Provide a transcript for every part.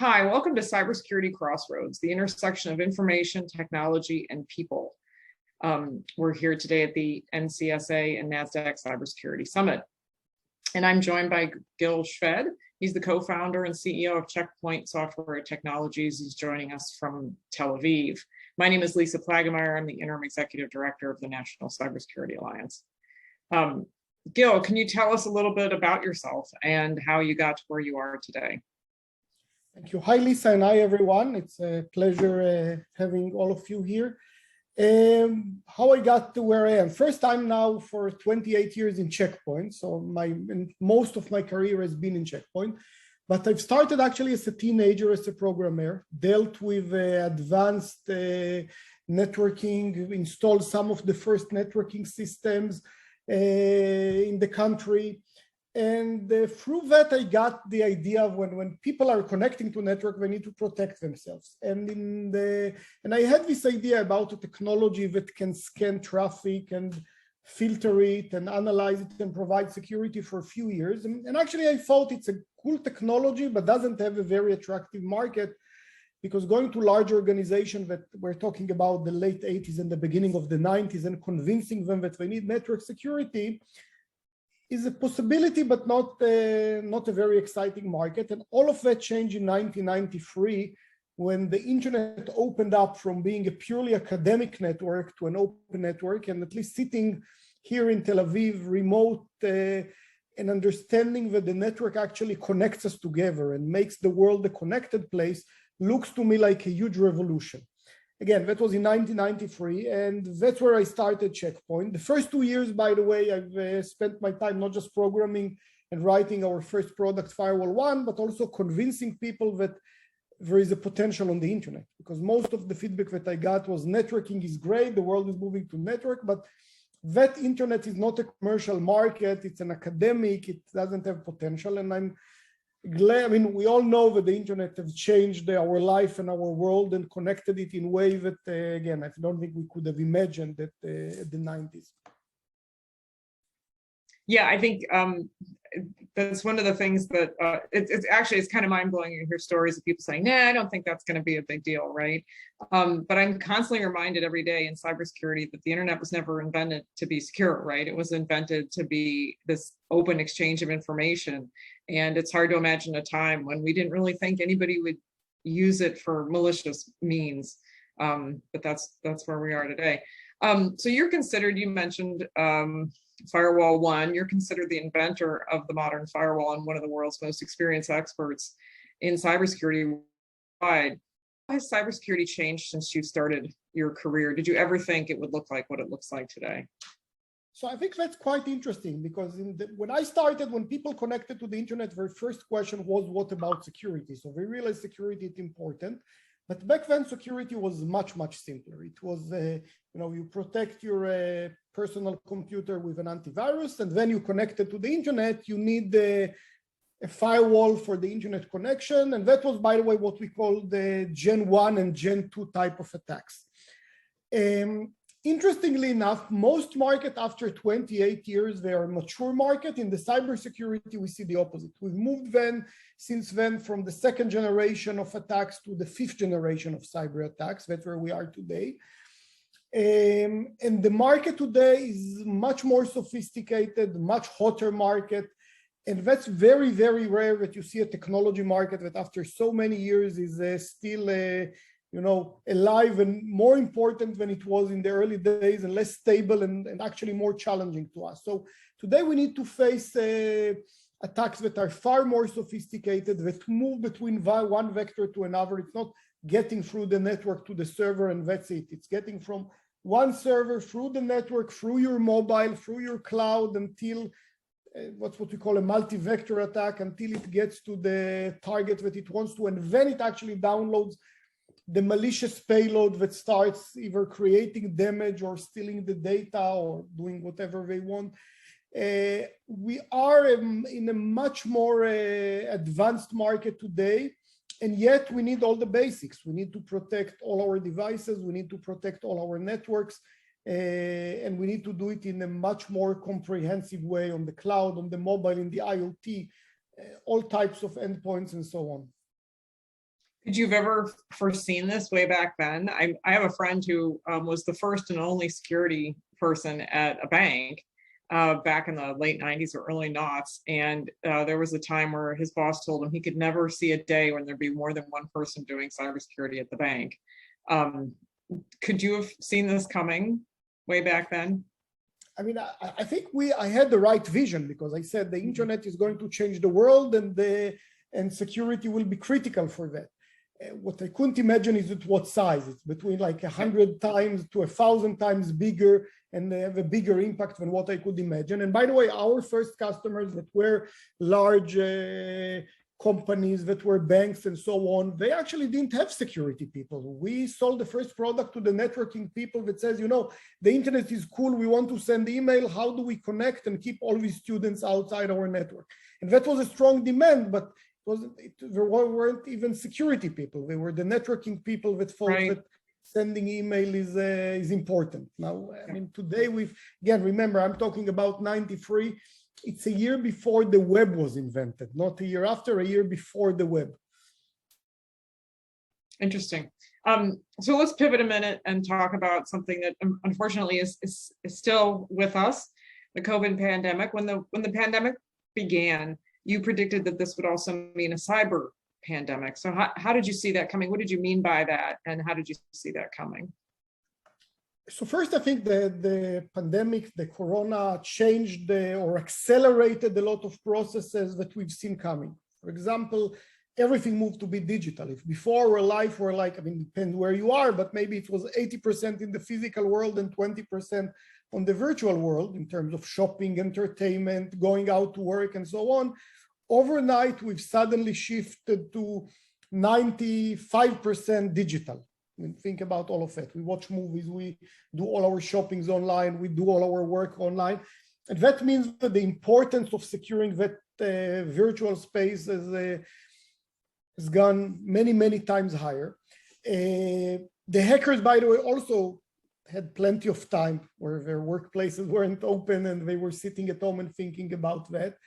Hi, welcome to Cybersecurity Crossroads, the intersection of information, technology, and people. We're here today at the NCSA and NASDAQ Cybersecurity Summit. And I'm joined by Gil Shwed. He's the co-founder and CEO of Checkpoint Software Technologies. He's joining us from Tel Aviv. My name is Lisa Plaggemier. I'm the Interim Executive Director of the National Cybersecurity Alliance. Gil, can you tell us a little bit about yourself and how you got to where you are today? Thank you. Hi, Lisa, and hi, everyone. It's a pleasure having all of you here. How I got to where I am. First time now for 28 years in Checkpoint. So most of my career has been in Checkpoint. But I've started actually as a teenager as a programmer, dealt with advanced networking, installed some of the first networking systems in the country. And through that, I got the idea of when people are connecting to network, they need to protect themselves. And I had this idea about a technology that can scan traffic and filter it and analyze it and provide security for a few years. And actually, I thought it's a cool technology, but doesn't have a very attractive market, because going to large organizations that we're talking about the late 80s and the beginning of the 90s and convincing them that they need network security is a possibility, but not a very exciting market. And all of that changed in 1993 when the internet opened up from being a purely academic network to an open network. And at least sitting here in Tel Aviv, remote, and understanding that the network actually connects us together and makes the world a connected place looks to me like a huge revolution. Again, that was in 1993, and that's where I started Checkpoint. The first 2 years, by the way, I've spent my time not just programming and writing our first product, Firewall 1, but also convincing people that there is a potential on the internet. Because most of the feedback that I got was networking is great, the world is moving to network, but that internet is not a commercial market, it's an academic, it doesn't have potential. And I'm glad, I mean, we all know that the internet has changed our life and our world and connected it in a way that, again, I don't think we could have imagined that at the 90s. Yeah, I think that's one of the things that it's kind of mind-blowing to hear stories of people saying, nah, I don't think that's going to be a big deal, right? But I'm constantly reminded every day in cybersecurity that the internet was never invented to be secure, right? It was invented to be this open exchange of information. And it's hard to imagine a time when we didn't really think anybody would use it for malicious means. But that's where we are today. So you're considered, you mentioned Firewall 1, you're considered the inventor of the modern firewall and one of the world's most experienced experts in cybersecurity worldwide. How has cybersecurity changed since you started your career? Did you ever think it would look like what it looks like today? So I think that's quite interesting, because when I started, when people connected to the internet, their first question was, what about security? So they realized security is important. But back then, security was much, much simpler. It was, you protect your personal computer with an antivirus, and then you connect it to the internet. You need a firewall for the internet connection. And that was, by the way, what we call the Gen 1 and Gen 2 type of attacks. Interestingly enough, most markets after 28 years, they are a mature market. In the cybersecurity, we see the opposite. We've moved since then from the second generation of attacks to the fifth generation of cyber attacks. That's where we are today. And the market today is much more sophisticated, much hotter market. And that's very, very rare that you see a technology market that after so many years is still alive and more important than it was in the early days, and less stable and actually more challenging to us. So today we need to face attacks that are far more sophisticated, that move between one vector to another. It's not getting through the network to the server and that's it. It's getting from one server through the network, through your mobile, through your cloud, until what's what we call a multi-vector attack, until it gets to the target that it wants to, and then it actually downloads the malicious payload that starts either creating damage or stealing the data or doing whatever they want. We are in a much more advanced market today, and yet we need all the basics. We need to protect all our devices, we need to protect all our networks, and we need to do it in a much more comprehensive way on the cloud, on the mobile, in the IoT, all types of endpoints and so on. Could you have ever foreseen this way back then? I have a friend who was the first and only security person at a bank back in the late 90s or early noughts. And there was a time where his boss told him he could never see a day when there'd be more than one person doing cybersecurity at the bank. Could you have seen this coming way back then? I mean, I think I had the right vision, because I said the internet is going to change the world, and security will be critical for that. What I couldn't imagine is at what size. It's between like 100 times to 1,000 times bigger, and they have a bigger impact than what I could imagine. And by the way, our first customers that were large companies, that were banks and so on, they actually didn't have security people. We sold the first product to the networking people that says, you know, the internet is cool, we want to send email, how do we connect and keep all these students outside our network? And that was a strong demand, but there weren't even security people. They were the networking people that thought that sending email is important. Now, I mean, today again, remember, I'm talking about 93. It's a year before the web was invented, not a year after, a year before the web. Interesting. So let's pivot a minute and talk about something that unfortunately is still with us, the COVID pandemic. When the pandemic began, you predicted that this would also mean a cyber pandemic. So how did you see that coming? What did you mean by that? And how did you see that coming? So first, I think the pandemic, the corona, changed or accelerated a lot of processes that we've seen coming. For example, everything moved to be digital. If before our life were like, I mean, depends where you are, but maybe it was 80% in the physical world and 20% on the virtual world in terms of shopping, entertainment, going out to work and so on. Overnight, we've suddenly shifted to 95% digital. I mean, think about all of it. We watch movies, we do all our shoppings online, we do all our work online. And that means that the importance of securing that virtual space has gone many, many times higher. The hackers, by the way, also had plenty of time where their workplaces weren't open and they were sitting at home and thinking about that.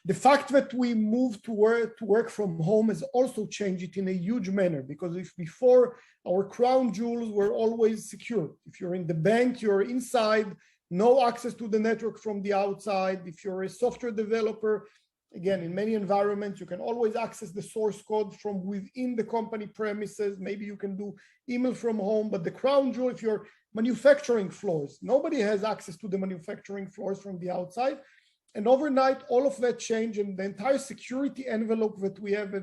The fact that we moved to work from home has also changed it in a huge manner, because if before our crown jewels were always secure, if you're in the bank, you're inside, no access to the network from the outside. If you're a software developer, again, in many environments, you can always access the source code from within the company premises. Maybe you can do email from home, but the crown jewel, if you're manufacturing floors, nobody has access to the manufacturing floors from the outside. And overnight, all of that changed, and the entire security envelope that we have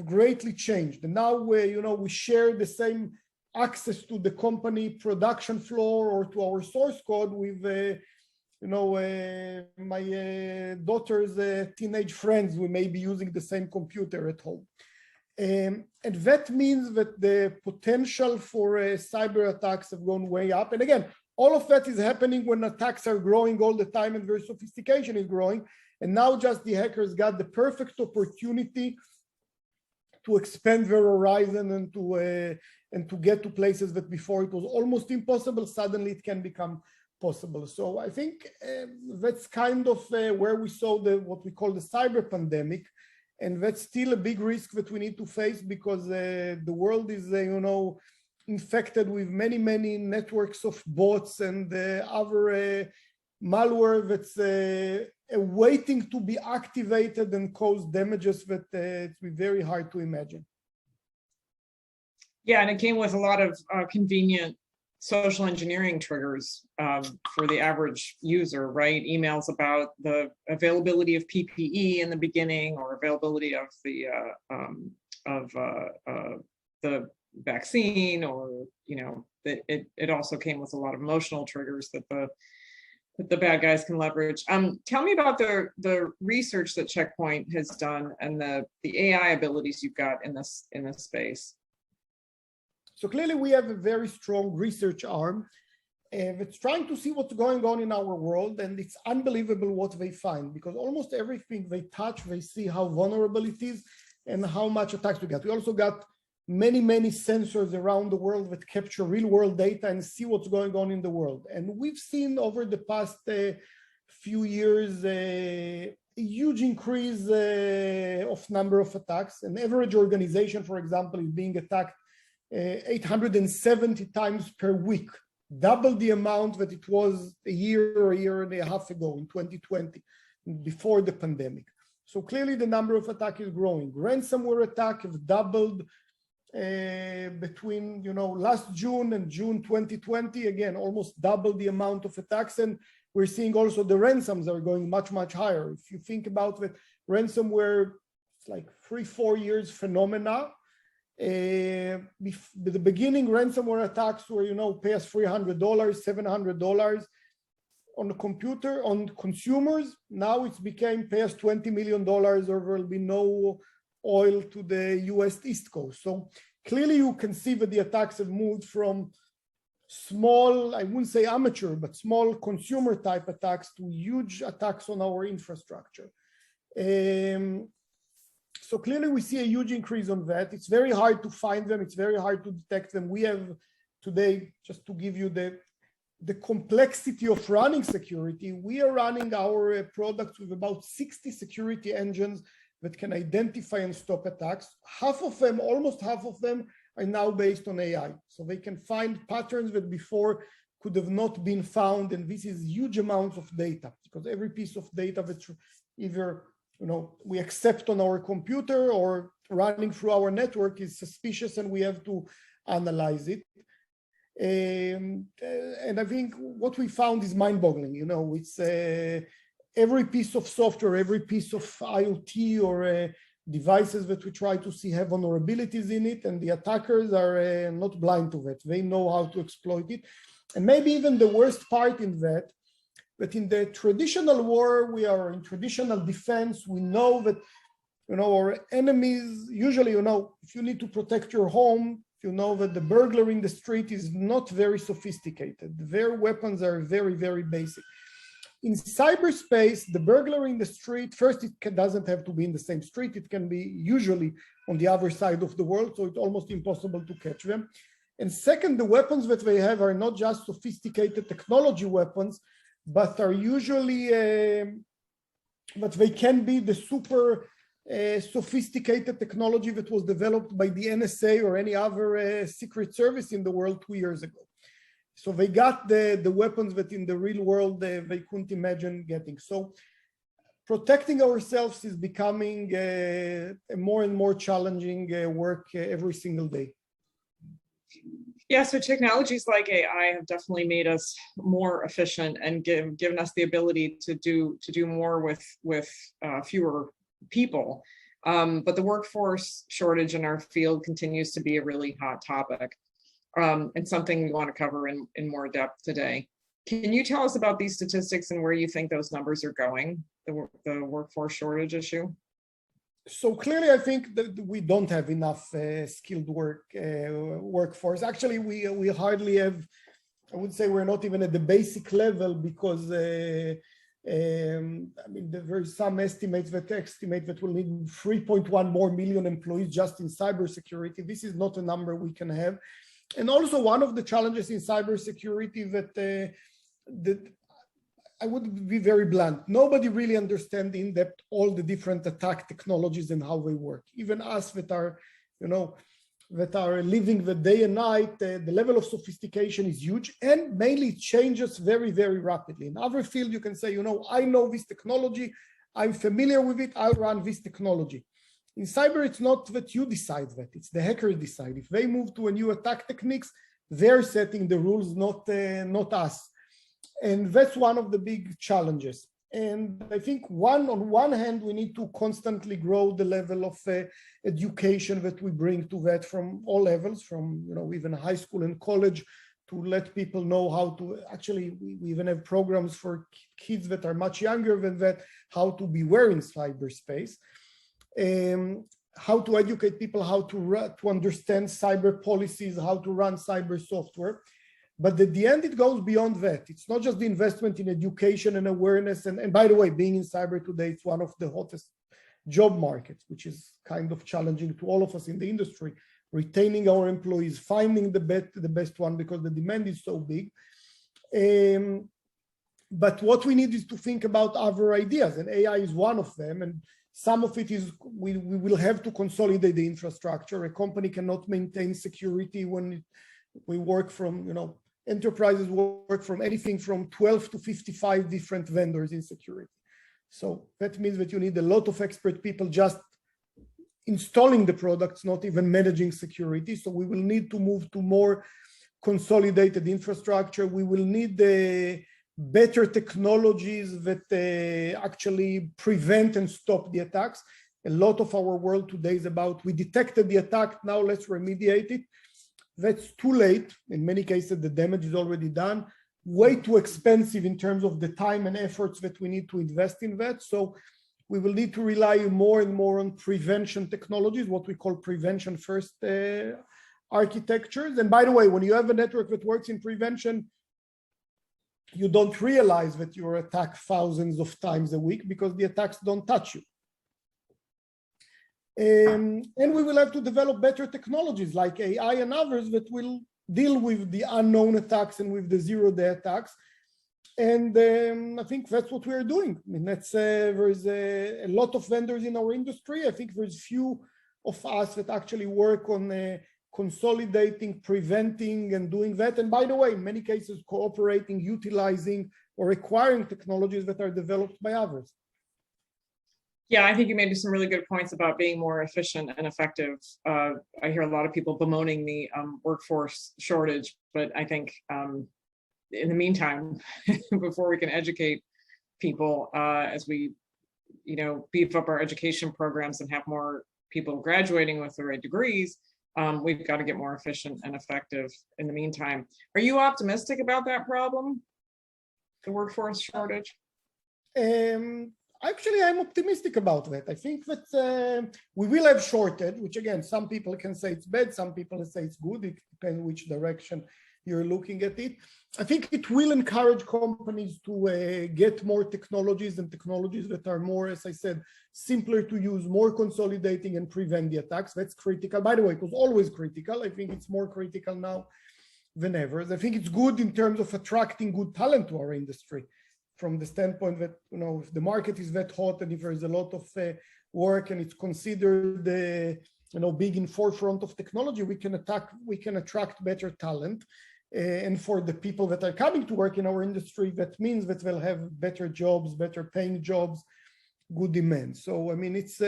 greatly changed. And now we share the same access to the company production floor or to our source code with my daughter's teenage friends. We may be using the same computer at home. And that means that the potential for cyber attacks have gone way up. And again, all of that is happening when attacks are growing all the time and their sophistication is growing. And now just the hackers got the perfect opportunity to expand their horizon and to get to places that before it was almost impossible. Suddenly it can become possible. So I think that's kind of where we saw what we call the cyber pandemic. And that's still a big risk that we need to face, because the world is, infected with many, many networks of bots and other malware that's waiting to be activated and cause damages that it's very hard to imagine. Yeah, and it came with a lot of convenient social engineering triggers for the average user, right? Emails about the availability of PPE in the beginning, or availability of the vaccine, or it also came with a lot of emotional triggers that the bad guys can leverage. Tell me about the research that Check Point has done and the AI abilities you've got in this space. So clearly we have a very strong research arm that's trying to see what's going on in our world, and it's unbelievable what they find, because almost everything they touch, they see how vulnerable it is and how much attacks we got. We also got many, many sensors around the world that capture real world data and see what's going on in the world. And we've seen over the past few years a a huge increase of number of attacks. An average organization, for example, is being attacked 870 times per week, double the amount that it was a year and a half ago in 2020, before the pandemic. So clearly the number of attacks is growing. Ransomware attacks have doubled between last June and June 2020, again, almost double the amount of attacks. And we're seeing also the ransoms are going much, much higher. If you think about it, ransomware, it's like 3-4 years phenomena. At the beginning, ransomware attacks were, pay us $300, $700 on the computer, on consumers. Now it's became pay us $20 million or there will be no oil to the US East Coast. So clearly you can see that the attacks have moved from small, I wouldn't say amateur, but small consumer type attacks to huge attacks on our infrastructure. So clearly we see a huge increase on that. It's very hard to find them. It's very hard to detect them. We have today, just to give you the complexity of running security, we are running our products with about 60 security engines that can identify and stop attacks. Half of them, almost half of them, are now based on AI. So they can find patterns that before could have not been found. And this is huge amounts of data, because every piece of data that either we accept on our computer or running through our network is suspicious, and we have to analyze it. And I think what we found is mind-boggling. It's every piece of software, every piece of IoT or devices that we try to see have vulnerabilities in it, and the attackers are not blind to that. They know how to exploit it. And maybe even the worst part in that, but in the traditional war, we are in traditional defense. We know that, our enemies, usually, if you need to protect your home, you know that the burglar in the street is not very sophisticated. Their weapons are very, very basic. In cyberspace, the burglar in the street, first, it doesn't have to be in the same street. It can be usually on the other side of the world, so it's almost impossible to catch them. And second, the weapons that they have are not just sophisticated technology weapons, but are usually, but they can be the super sophisticated technology that was developed by the NSA or any other secret service in the world 2 years ago. So they got the weapons that in the real world they couldn't imagine getting. So protecting ourselves is becoming a more and more challenging work every single day. Yeah, so technologies like AI have definitely made us more efficient and given us the ability to do more with fewer people. But the workforce shortage in our field continues to be a really hot topic, and something we want to cover in more depth today. Can you tell us about these statistics and where you think those numbers are going, the workforce shortage issue? So clearly, I think that we don't have enough skilled workforce. Actually, we hardly have. I would say we're not even at the basic level, because there are some estimates that estimate that we'll need 3.1 more million employees just in cybersecurity. This is not a number we can have. And also, one of the challenges in cybersecurity that I would be very blunt. Nobody really understands in depth all the different attack technologies and how they work. Even us that are, that are living the day and night, the level of sophistication is huge, and mainly it changes very, very rapidly. In other fields, you can say, I know this technology, I'm familiar with it, I'll run this technology. In cyber, it's not that you decide that, it's the hackers decide. If they move to a new attack techniques, they're setting the rules, not us. And that's one of the big challenges. And I think on one hand, we need to constantly grow the level of education that we bring to that from all levels, from even high school and college, to let people know how to, actually, we even have programs for kids that are much younger than that, how to beware in cyberspace, how to educate people how to understand cyber policies, how to run cyber software. But at the end, it goes beyond that. It's not just the investment in education and awareness. And by the way, being in cyber today, it's one of the hottest job markets, which is kind of challenging to all of us in the industry, retaining our employees, finding the best one, because the demand is so big. But what we need is to think about other ideas, and AI is one of them. And some of it is we will have to consolidate the infrastructure. A company cannot maintain security when we work from, enterprises work from anything from 12 to 55 different vendors in security. So that means that you need a lot of expert people just installing the products, not even managing security. So we will need to move to more consolidated infrastructure. We will need better technologies that actually prevent and stop the attacks. A lot of our world today is about, we detected the attack, now let's remediate it. That's too late. In many cases, the damage is already done. Way too expensive in terms of the time and efforts that we need to invest in that. So we will need to rely more and more on prevention technologies, what we call prevention first architectures. And by the way, when you have a network that works in prevention, you don't realize that you're attacked thousands of times a week because the attacks don't touch you. And we will have to develop better technologies like AI and others that will deal with the unknown attacks and with the zero-day attacks. And I think that's what we are doing. I mean, there's a lot of vendors in our industry. I think there's few of us that actually work on consolidating, preventing, and doing that. And by the way, in many cases, cooperating, utilizing, or acquiring technologies that are developed by others. Yeah, I think you made some really good points about being more efficient and effective. I hear a lot of people bemoaning the workforce shortage, but I think in the meantime, before we can educate people, as we, beef up our education programs and have more people graduating with the right degrees, we've got to get more efficient and effective in the meantime. Are you optimistic about that problem, the workforce shortage? Actually, I'm optimistic about that. I think that we will have shortage, which again, some people can say it's bad, some people say it's good. It depends which direction you're looking at it. I think it will encourage companies to get more technologies and technologies that are more, as I said, simpler to use, more consolidating and prevent the attacks. That's critical. By the way, it was always critical. I think it's more critical now than ever. I think it's good in terms of attracting good talent to our industry, from the standpoint that, if the market is that hot and if there's a lot of work and it's considered, big in forefront of technology, we can attract better talent. And for the people that are coming to work in our industry, that means that they'll have better jobs, better paying jobs, good demand. So, I mean, it's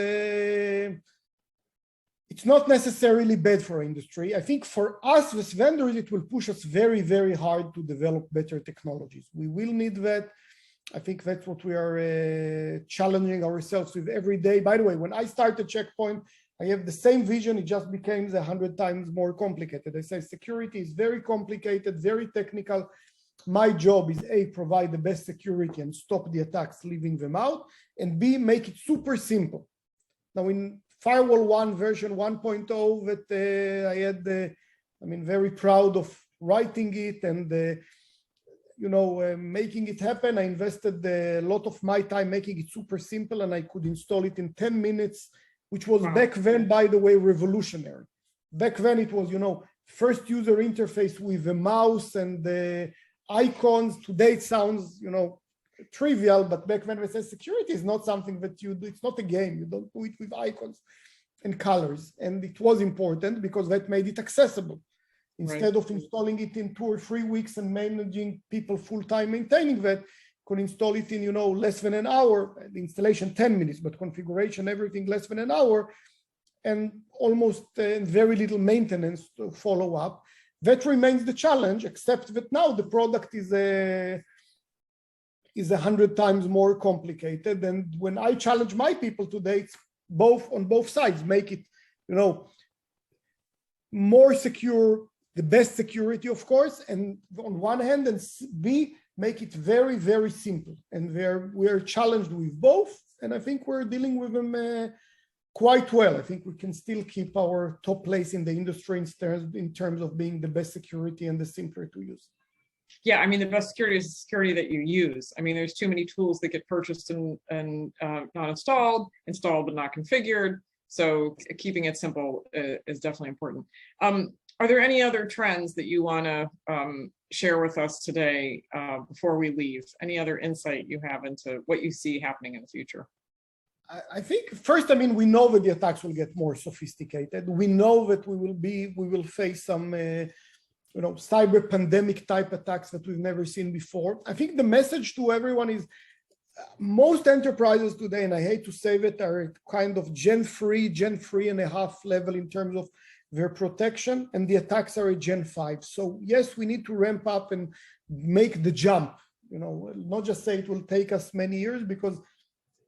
not necessarily bad for our industry. I think for us as vendors, it will push us very, very hard to develop better technologies. We will need that. I think that's what we are challenging ourselves with every day. By the way, when I started Checkpoint, I have the same vision. It just became 100 times more complicated. I say security is very complicated, very technical. My job is A, provide the best security and stop the attacks, leaving them out, and B, make it super simple. Now in Firewall 1 version 1.0 that I had, very proud of writing it and making it happen. I invested a lot of my time making it super simple, and I could install it in 10 minutes, which was back then, by the way, revolutionary. Back then it was, first user interface with a mouse and the icons. Today it sounds, trivial, but back then we said security is not something that you do. It's not a game. You don't do it with icons and colors. And it was important because that made it accessible. Instead of installing it in 2 or 3 weeks and managing people full-time maintaining that, could install it in, less than an hour, the installation 10 minutes, but configuration, everything less than an hour, and almost very little maintenance to follow up. That remains the challenge, except that now the product is 100 times more complicated. And when I challenge my people today, it's on both sides, make it, more secure, the best security, of course, and on one hand, and B, make it very, very simple. And we are challenged with both, and I think we're dealing with them quite well. I think we can still keep our top place in the industry in terms of being the best security and the simpler to use. Yeah, the best security is the security that you use. There's too many tools that get purchased and not installed but not configured. So keeping it simple is definitely important. Are there any other trends that you want to share with us today before we leave? Any other insight you have into what you see happening in the future? I think first, I mean, we know that the attacks will get more sophisticated. We know that we will face some, cyber pandemic type attacks that we've never seen before. I think the message to everyone is most enterprises today, and I hate to say it, are kind of Gen 3.5 level in terms of their protection, and the attacks are at Gen 5. So yes, we need to ramp up and make the jump, not just say it will take us many years, because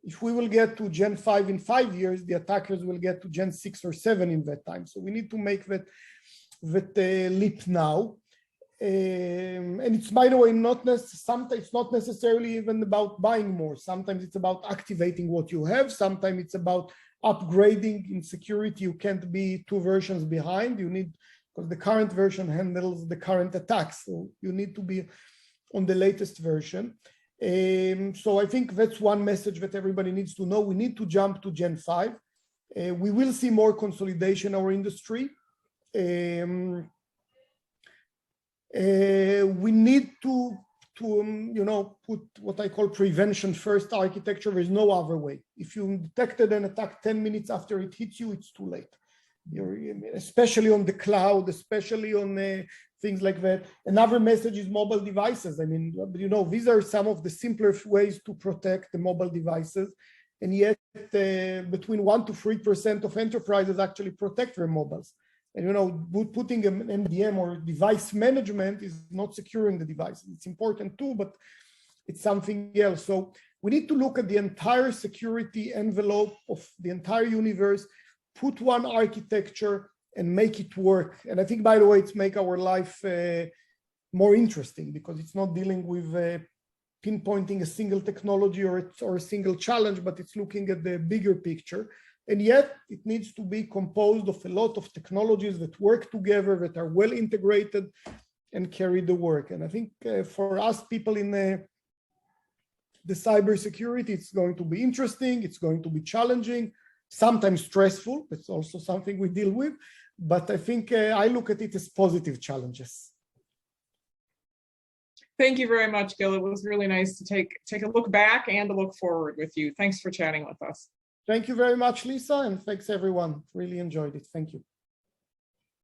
if we will get to Gen 5 in 5 years, the attackers will get to Gen 6 or 7 in that time. So we need to make that leap now. And it's, by the way, sometimes it's not necessarily even about buying more. Sometimes it's about activating what you have. Sometimes it's about upgrading in security. You can't be 2 versions behind. You need, because the current version handles the current attacks. So you need to be on the latest version. So I think that's one message that everybody needs to know. We need to jump to Gen 5. We will see more consolidation in our industry. We need to put what I call prevention first architecture. There's no other way. If you detected an attack 10 minutes after it hits you, it's too late. Especially on the cloud, especially on things like that. Another message is mobile devices. I mean, these are some of the simpler ways to protect the mobile devices. And yet between 1 to 3% of enterprises actually protect their mobiles. And putting an MDM or device management is not securing the device. It's important too, but it's something else. So we need to look at the entire security envelope of the entire universe, put one architecture and make it work. And I think, by the way, it's make our life more interesting, because it's not dealing with pinpointing a single technology or a single challenge, but it's looking at the bigger picture. And yet it needs to be composed of a lot of technologies that work together, that are well integrated and carry the work. And I think for us people in the cybersecurity, it's going to be interesting. It's going to be challenging, sometimes stressful. It's also something we deal with. But I think I look at it as positive challenges. Thank you very much, Gil. It was really nice to take a look back and to look forward with you. Thanks for chatting with us. Thank you very much, Lisa, and thanks everyone. Really enjoyed it. Thank you.